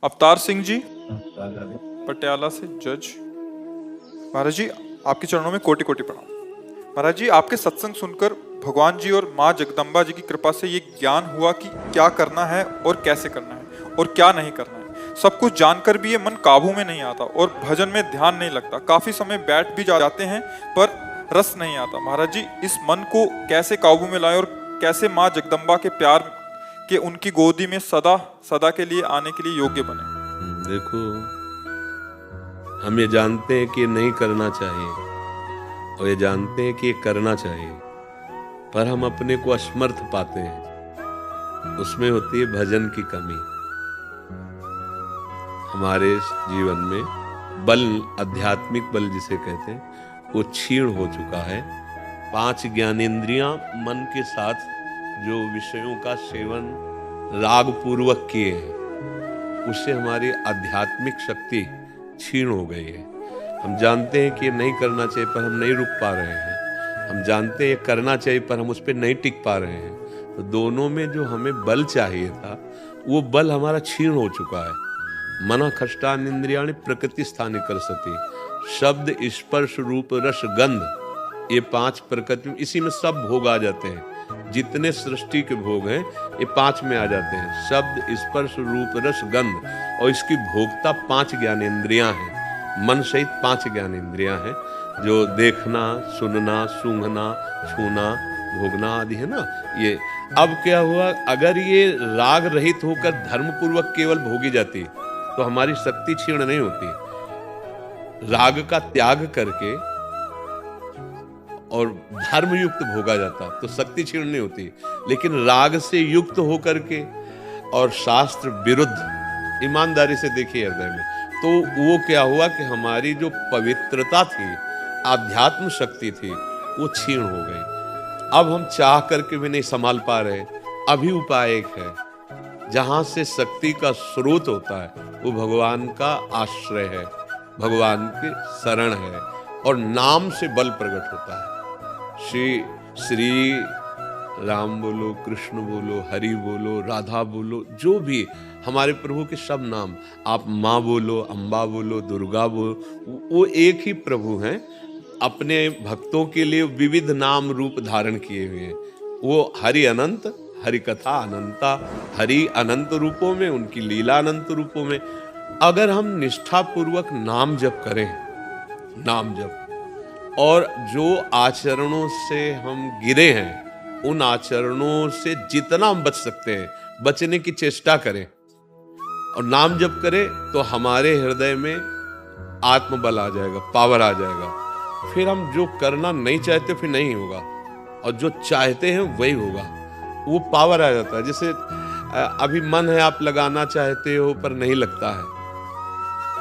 अवतार सिंह जी पटियाला से जज। महाराज जी आपके चरणों में कोटि कोटि प्रणाम। महाराज जी आपके सत्संग सुनकर भगवान जी और माँ जगदम्बा जी की कृपा से ये ज्ञान हुआ कि क्या करना है और कैसे करना है और क्या नहीं करना है। सब कुछ जानकर भी ये मन काबू में नहीं आता और भजन में ध्यान नहीं लगता। काफी समय बैठ भी जाते हैं पर रस नहीं आता। महाराज जी इस मन को कैसे काबू में लाए और कैसे माँ जगदम्बा के प्यार के उनकी गोदी में सदा सदा के लिए आने के लिए योग्य बने। देखो, हम ये जानते हैं कि ये नहीं करना चाहिए और ये जानते हैं कि ये करना चाहिए, पर हम अपने को असमर्थ पाते हैं। उसमें होती है भजन की कमी। हमारे जीवन में बल, आध्यात्मिक बल जिसे कहते हैं, वो क्षीण हो चुका है। 5 ज्ञानेंद्रियां मन के साथ जो विषयों का सेवन राग पूर्वक किए हैं, उससे हमारी आध्यात्मिक शक्ति क्षीण हो गई है। हम जानते हैं कि ये नहीं करना चाहिए पर हम नहीं रुक पा रहे हैं। हम जानते हैं ये करना चाहिए पर हम उस पर नहीं टिक पा रहे हैं। तो दोनों में जो हमें बल चाहिए था, वो बल हमारा क्षीण हो चुका है। मन खष्टान इंद्रियाणि प्रकृति स्थानि करसति। शब्द, स्पर्श, रूप, रस, गंध, ये 5 प्रकृति, इसी में सब भोग आ जाते हैं। जितने सृष्टि के भोग हैं ये 5 में आ जाते हैं। शब्द, स्पर्श, रूप, रस, गंध, और इसकी भोक्ता 5 ज्ञानेंद्रियां हैं। मन सहित 5 ज्ञानेंद्रियां हैं जो देखना, सुनना, सूंघना, छूना, भोगना आदि है ना। ये अब क्या हुआ, अगर ये राग रहित होकर धर्म पूर्वक केवल भोगी जाती तो हमारी शक्ति क्षीण नहीं होती। राग का त्याग करके और धर्म युक्त भोगा जाता तो शक्ति क्षीण नहीं होती। लेकिन राग से युक्त होकर के और शास्त्र विरुद्ध, ईमानदारी से देखिए हृदय में, तो वो क्या हुआ कि हमारी जो पवित्रता थी, आध्यात्म शक्ति थी, वो क्षीण हो गई। अब हम चाह करके भी नहीं संभाल पा रहे। अभी उपाय एक है, जहां से शक्ति का स्रोत होता है वो भगवान का आश्रय है, भगवान की शरण है, और नाम से बल प्रकट होता है। श्री राम बोलो, कृष्ण बोलो, हरि बोलो, राधा बोलो, जो भी हमारे प्रभु के सब नाम, आप माँ बोलो, अम्बा बोलो, दुर्गा बोलो, वो एक ही प्रभु हैं। अपने भक्तों के लिए विविध नाम रूप धारण किए हुए हैं। वो हरि अनंत, हरि कथा अनंता, हरि अनंत रूपों में, उनकी लीला अनंत रूपों में। अगर हम निष्ठा पूर्वक नाम जप करें, नाम जप, और जो आचरणों से हम गिरे हैं, उन आचरणों से जितना हम बच सकते हैं बचने की चेष्टा करें और नाम जप करें, तो हमारे हृदय में आत्मबल आ जाएगा, पावर आ जाएगा। फिर हम जो करना नहीं चाहते फिर नहीं होगा, और जो चाहते हैं वही होगा। वो पावर आ जाता है। जैसे अभी मन है, आप लगाना चाहते हो पर नहीं लगता है,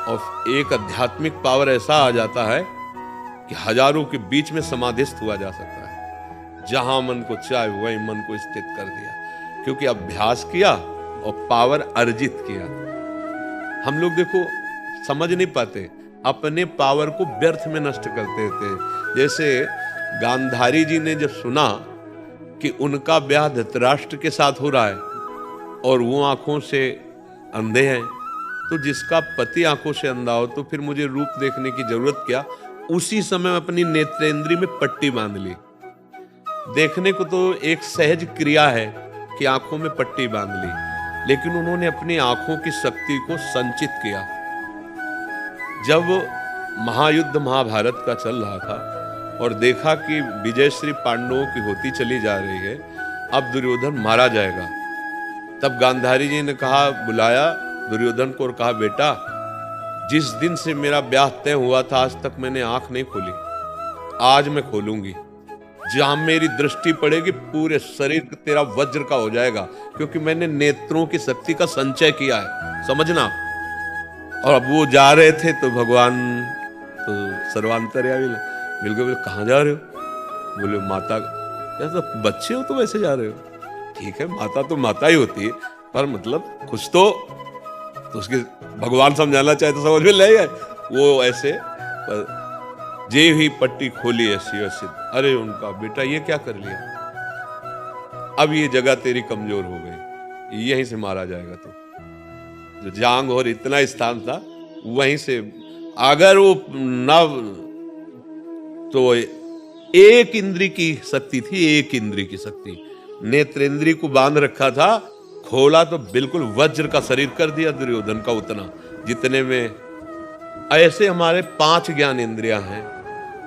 और एक आध्यात्मिक पावर ऐसा आ जाता है कि हजारों के बीच में समाधिस्थ हुआ जा सकता है। जहां मन को चाहे वही मन को स्थित कर दिया, क्योंकि अभ्यास किया और पावर अर्जित किया। हम लोग देखो समझ नहीं पाते, अपने पावर को व्यर्थ में नष्ट करते थे। जैसे गांधारी जी ने जब सुना कि उनका ब्याह धृतराष्ट्र के साथ हो रहा है और वो आंखों से अंधे हैं, तो जिसका पति आंखों से अंधा हो तो फिर मुझे रूप देखने की जरूरत क्या। उसी समय अपनी नेत्रेंद्री में पट्टी बांध ली। देखने को तो एक सहज क्रिया है कि आंखों में पट्टी बांध ली, लेकिन उन्होंने अपनी आंखों की शक्ति को संचित किया। जब महायुद्ध महाभारत का चल रहा था और देखा कि विजय श्री पांडवों की होती चली जा रही है, अब दुर्योधन मारा जाएगा, तब गांधारी जी ने कहा, बुलाया दुर्योधन को और कहा, बेटा, जिस दिन से मेरा ब्याह तय हुआ था आज तक मैंने आंख नहीं खोली, आज मैं खोलूंगी। जहां मेरी दृष्टि पड़ेगी पूरे शरीर तेरा वज्र का हो जाएगा, क्योंकि मैंने नेत्रों की शक्ति का संचय किया है, समझना। और अब वो जा रहे थे तो भगवान तो सर्वांतर्यामी मिल गए। बोले, कहाँ जा रहे हो? बोले, माता। क्या तो बच्चे हो तो वैसे जा रहे हो? ठीक है, माता तो माता ही होती है, पर मतलब कुछ तो उसके भगवान समझाना चाहे तो समझ में ले आए। वो ऐसे जे ही पट्टी खोली ऐसी वैसे, अरे उनका बेटा ये क्या कर लिया, अब ये जगह तेरी कमजोर हो गई, यहीं से मारा जाएगा। तो जो जांग और इतना स्थान था, वहीं से अगर वो न तो एक इंद्री की शक्ति थी, एक इंद्री की शक्ति। नेत्रेंद्री को बांध रखा था, खोला तो बिल्कुल वज्र का शरीर कर दिया दुर्योधन का, उतना जितने में। ऐसे हमारे 5 ज्ञान इंद्रियां हैं।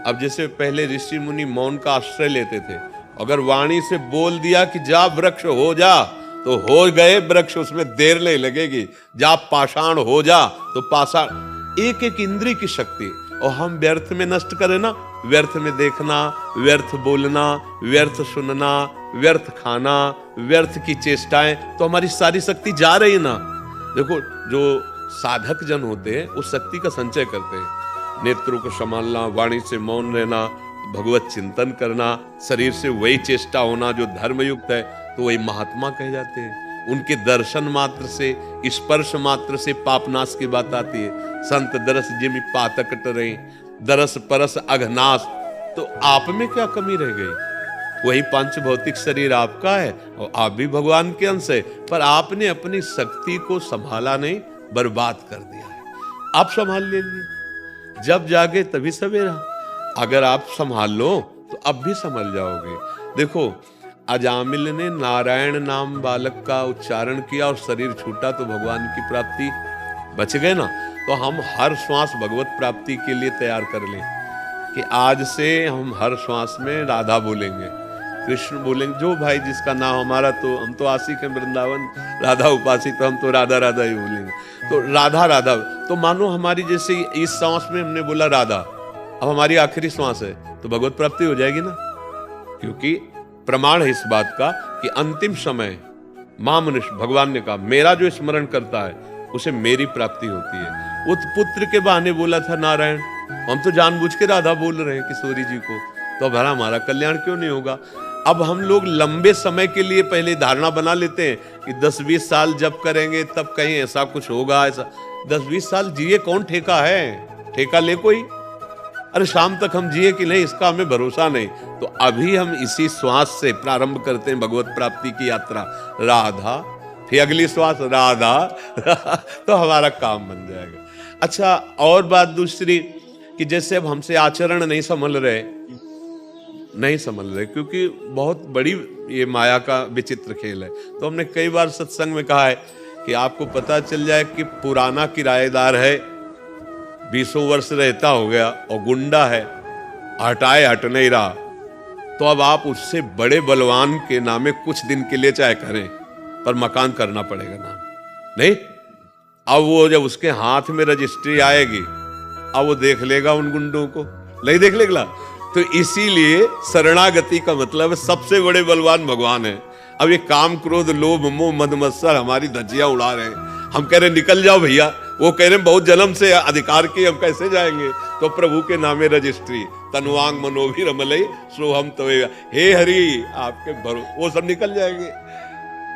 अब जैसे पहले ऋषि मुनि मौन का आश्रय लेते थे, अगर वाणी से बोल दिया कि जा वृक्ष हो जा, तो हो गए वृक्ष, उसमें देर नहीं लगेगी। जा पाषाण हो जा, तो पाषाण। एक एक इंद्री की शक्ति, और हम व्यर्थ में नष्ट करें ना, व्यर्थ में देखना, व्यर्थ बोलना, व्यर्थ सुनना, व्यर्थ खाना, व्यर्थ की चेष्टाएं, तो हमारी सारी शक्ति जा रही ना। देखो, जो साधक जन होते हैं उस शक्ति का संचय करते हैं। नेत्रों को संभालना, वाणी से मौन रहना, भगवत चिंतन करना, शरीर से वही चेष्टा होना जो धर्मयुक्त है, तो वही महात्मा कहे जाते हैं। उनके दर्शन मात्र से, स्पर्श मात्र से पापनाश की बात आती है। संत दरस जिमि पातक टरे, दरस परस अघनाश। तो आप में क्या कमी रह गई? वही पंच भौतिक शरीर आपका है और आप भी भगवान के अंश है, पर आपने अपनी शक्ति को संभाला नहीं, बर्बाद कर दिया है। आप संभाल लीजिए, जब जागे तभी सवेरा। अगर आप संभाल लो तो अब भी संभल जाओगे। देखो, अजामिल ने नारायण नाम बालक का उच्चारण किया और शरीर छूटा तो भगवान की प्राप्ति, बच गए ना। तो हम हर श्वास भगवत प्राप्ति के लिए तैयार कर लें कि आज से हम हर श्वास में राधा बोलेंगे, कृष्ण बोलेंगे। जो भाई जिसका नाम हमारा, तो हम तो आशिक हैं वृंदावन, राधा उपासी, तो हम तो राधा राधा ही बोलेंगे। तो राधा राधा, तो मानो हमारी जैसे इस सांस में हमने बोला राधा, अब हमारी आखिरी श्वास है, तो भगवत प्राप्ति हो जाएगी ना। क्योंकि प्रमाण है इस बात का कि अंतिम समय मां मनुष्य, भगवान ने कहा, मेरा जो स्मरण करता है उसे मेरी प्राप्ति होती है। वो पुत्र के बहाने बोला था नारायण, हम तो जानबूझ के राधा बोल रहे हैं किशोरी जी को, तो अब हमारा कल्याण क्यों नहीं होगा? अब हम लोग लंबे समय के लिए पहले धारणा बना लेते हैं कि 10-20 साल जब करेंगे तब कहीं ऐसा कुछ होगा। ऐसा 10-20 साल जिए कौन ठेका है? ठेका ले कोई? अरे शाम तक हम जिए कि नहीं, इसका हमें भरोसा नहीं। तो अभी हम इसी श्वास से प्रारंभ करते हैं भगवत प्राप्ति की यात्रा। राधा, फिर अगली श्वास राधा तो हमारा काम बन जाएगा। अच्छा, और बात दूसरी कि जैसे अब हमसे आचरण नहीं संभल रहे, क्योंकि बहुत बड़ी ये माया का विचित्र खेल है। तो हमने कई बार सत्संग में कहा है कि आपको पता चल जाए कि पुराना किराएदार है, 20 वर्ष रहता हो गया और गुंडा है, हटाए हट नहीं रहा, तो अब आप उससे बड़े बलवान के नामे कुछ दिन के लिए चाहे करें, पर मकान करना पड़ेगा ना। नहीं, अब वो जब उसके हाथ में रजिस्ट्री आएगी, अब वो देख लेगा उन गुंडों को, नहीं देख लेगा। तो इसीलिए शरणागति का मतलब सबसे बड़े बलवान भगवान है। अब ये काम क्रोध लोभ मोह मद मत्सर हमारी धज्जियां उड़ा रहे हैं। हम कह रहे निकल जाओ भैया, वो कह रहे बहुत जन्म से अधिकार की, हम कैसे जाएंगे? तो प्रभु के नामे रजिस्ट्री, तनुवांग मनोभी रमलई सोहम तवे, हे हरि आपके भरो, वो सब निकल जाएंगे।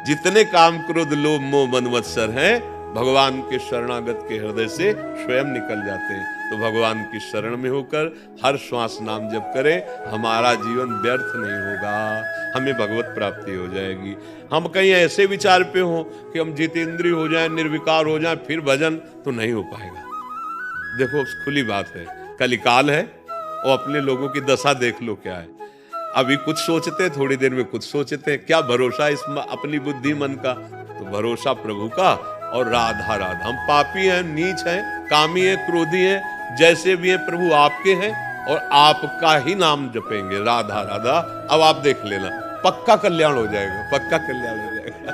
जितने काम क्रोध लोभ मोह मद मत्सर हैं, भगवान के शरणागत के हृदय से स्वयं निकल जाते हैं। तो भगवान की शरण में होकर हर श्वास नाम जप करें, हमारा जीवन व्यर्थ नहीं होगा, हमें भगवत प्राप्ति हो जाएगी। हम कहीं ऐसे विचार पे हो कि हम जितेंद्रिय हो जाएं, निर्विकार हो जाएं, फिर भजन, तो नहीं हो पाएगा। देखो खुली बात है, कलिकाल है और अपने लोगों की दशा देख लो क्या है। अभी कुछ सोचते, थोड़ी देर में कुछ सोचते, क्या भरोसा इस अपनी बुद्धि मन का? तो भरोसा प्रभु का और राधा राधा। हम पापी हैं, नीच हैं, कामी हैं, क्रोधी हैं, जैसे भी हैं प्रभु आपके हैं और आपका ही नाम जपेंगे, राधा राधा। अब आप देख लेना, पक्का कल्याण हो जाएगा, पक्का कल्याण हो जाएगा।